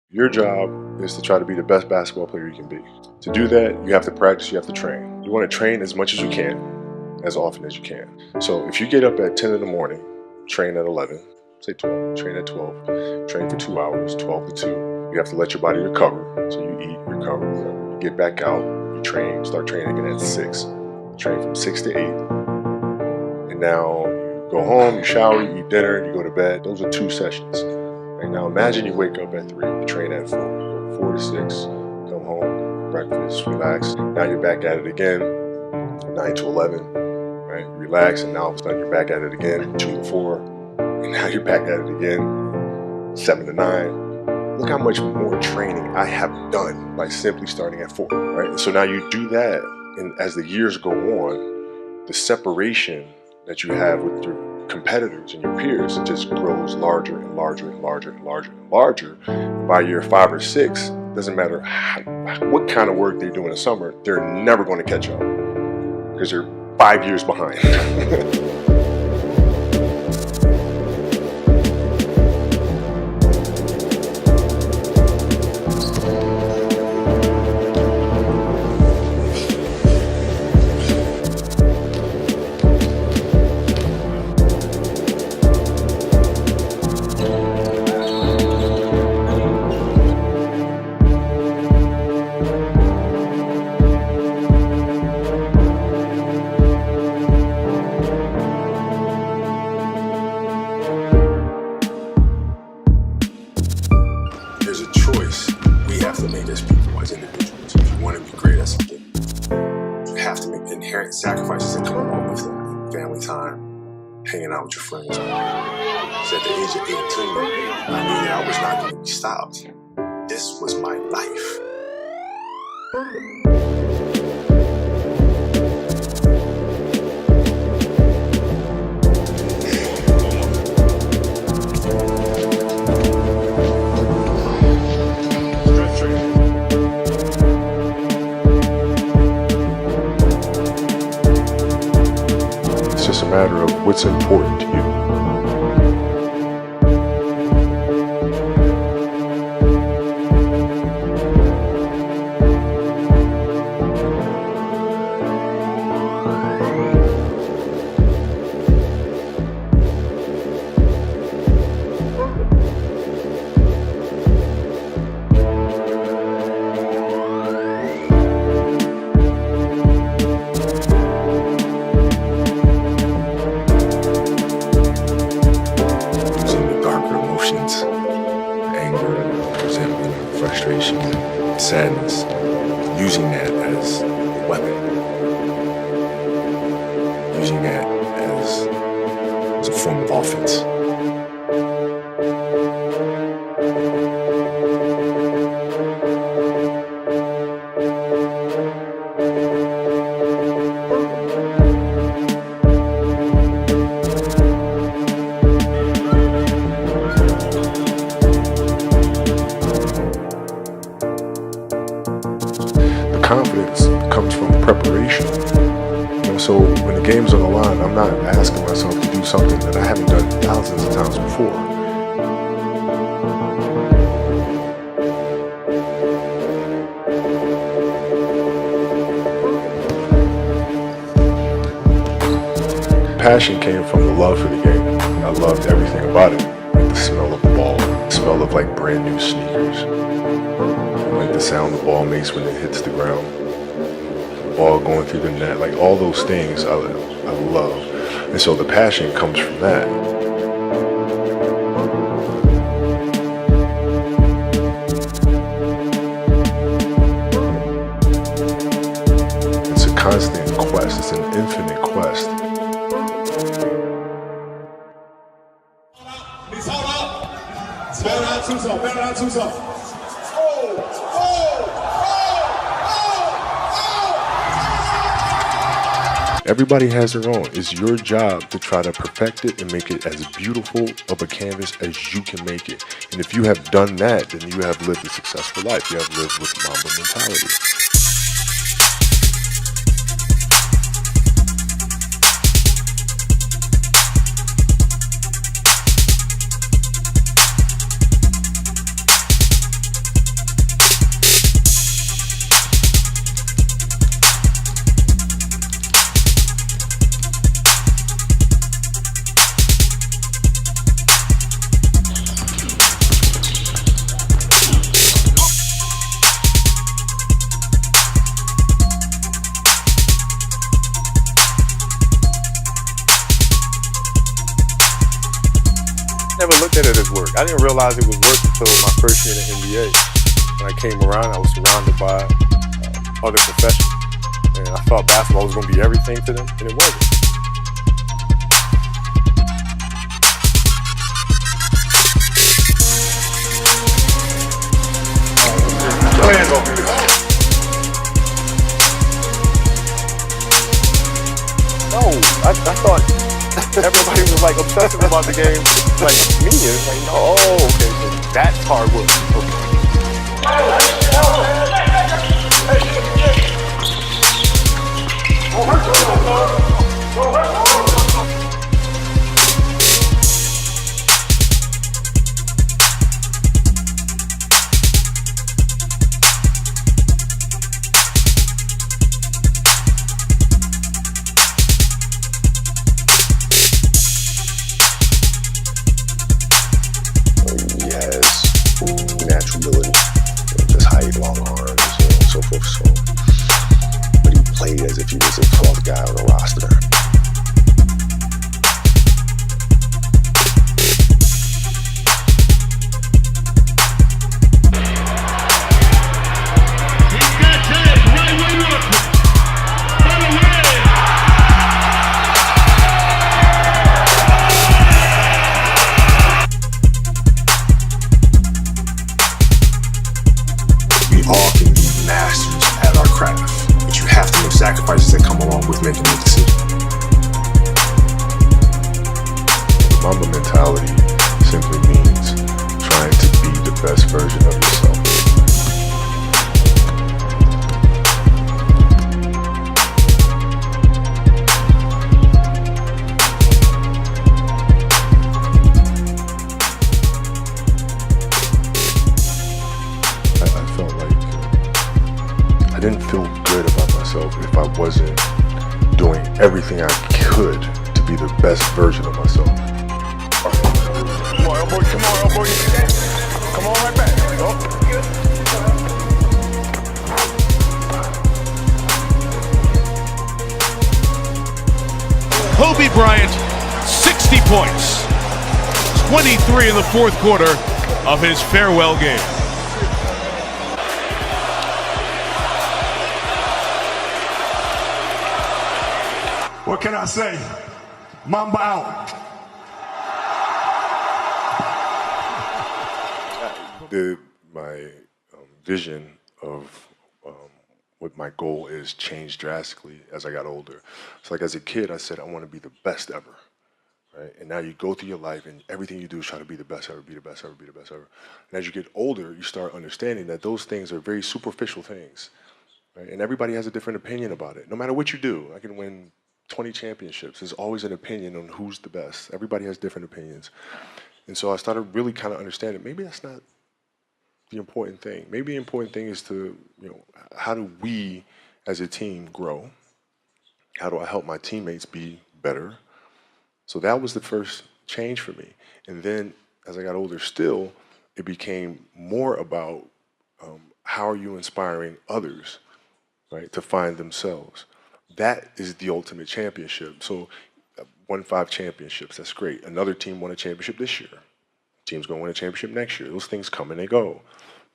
Your job is to try to be the best basketball player you can be. To do that, you have to practice, you have to train. You want to train as much as you can, as often as you can. So if you get up at 10 in the morning, train at 11, say 12, train at 12, train for 2 hours, 12 to 2. You have to let your body recover. So you eat, recover, whatever. You get back out, you train, start training again at 6. Train from 6 to 8. And now you go home, you shower, you eat dinner, you go to bed. Those are 2 sessions. Right now, imagine you wake up at 3, you train at 4, you go 4 to 6, come home, breakfast, relax. Now you're back at it again, 9 to 11, right? Relax, and now all of a sudden you're back at it again, 2 to 4, and now you're back at it again, 7 to 9. Look how much more training I have done by simply starting at 4, right? And so now you do that, and as the years go on, the separation that you have with your competitors and your peers, it just grows larger and larger and larger and larger and larger. By year 5 or 6, doesn't matter what kind of work they do in the summer, they're never going to catch up because they're 5 years behind. There's a choice we have to make as people, as individuals. If you want to be great at something, you have to make inherent sacrifices that come along with it. Family time, hanging out with your friends. So at the age of 18, I knew that I was not going to be stopped. This was my life. It's just a matter of what's important to you. Anger, resentment, frustration, sadness, using that as a weapon, using that as a form of offense. Confidence comes from preparation. So when the game's on the line, I'm not asking myself to do something that I haven't done thousands of times before. Passion came from the love for the game. I loved everything about it. Like the smell of the ball, the smell of like brand new sneakers. Like the sound the ball makes when it hits the ground, the ball going through the net, like all those things I love. And so the passion comes from that. It's a constant quest, it's an infinite quest. Everybody has their own. It's your job to try to perfect it and make it as beautiful of a canvas as you can make it. And if you have done that, then you have lived a successful life. You have lived with Mamba mentality. understand that it's work. I didn't realize it was work until my first year in the NBA. When I came around, I was surrounded by other professionals. And I thought basketball was going to be everything to them, and it wasn't. Go ahead, go. No, I thought everybody was like obsessive about the game, like me. It's like, no, okay, so that's hard work. Naturality, just height, long arms, so forth. So, but he played as if he was the 12th guy on the roster. All can be masters at our craft, but you have to make sacrifices that come along with making a decision. The Mamba mentality simply means trying to be the best version of yourself. I didn't feel good about myself if I wasn't doing everything I could to be the best version of myself. Come on, elbow, come on, elbow. Come on, right back. There we go. Kobe Bryant, 60 points. 23 in the fourth quarter of his farewell game. What can I say? Mamba out. My vision of what my goal is changed drastically as I got older. So like as a kid, I said, I want to be the best ever. Right? And now you go through your life and everything you do is try to be the best ever, be the best ever, be the best ever. And as you get older, you start understanding that those things are very superficial things. Right? And everybody has a different opinion about it. No matter what you do, I can win 20 championships. There's always an opinion on who's the best. Everybody has different opinions. And so I started really kind of understanding maybe that's not the important thing. Maybe the important thing is to, how do we as a team grow? How do I help my teammates be better? So that was the first change for me. And then as I got older still, it became more about how are you inspiring others, right, to find themselves. That is the ultimate championship. So won 5 championships, that's great. Another team won a championship this year. Team's gonna win a championship next year. Those things come and they go.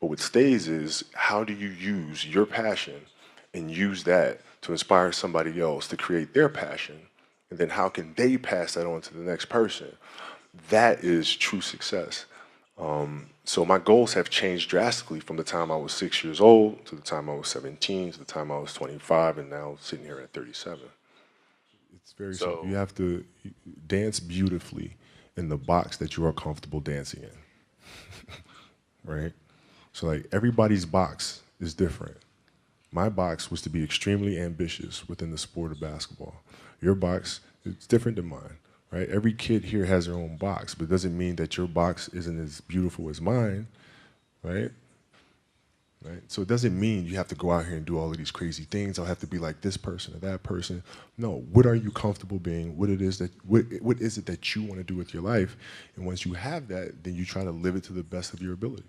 But what stays is how do you use your passion and use that to inspire somebody else to create their passion, and then how can they pass that on to the next person? That is true success. So my goals have changed drastically from the time I was 6 years old to the time I was 17 to the time I was 25, and now sitting here at 37. It's very simple. You have to dance beautifully in the box that you are comfortable dancing in, right? So like everybody's box is different. My box was to be extremely ambitious within the sport of basketball. Your box is different than mine, right? Every kid here has their own box, but it doesn't mean that your box isn't as beautiful as mine, right? Right? So it doesn't mean you have to go out here and do all of these crazy things. I'll have to be like this person or that person. No, what are you comfortable being? What is it that you want to do with your life? And once you have that, then you try to live it to the best of your ability.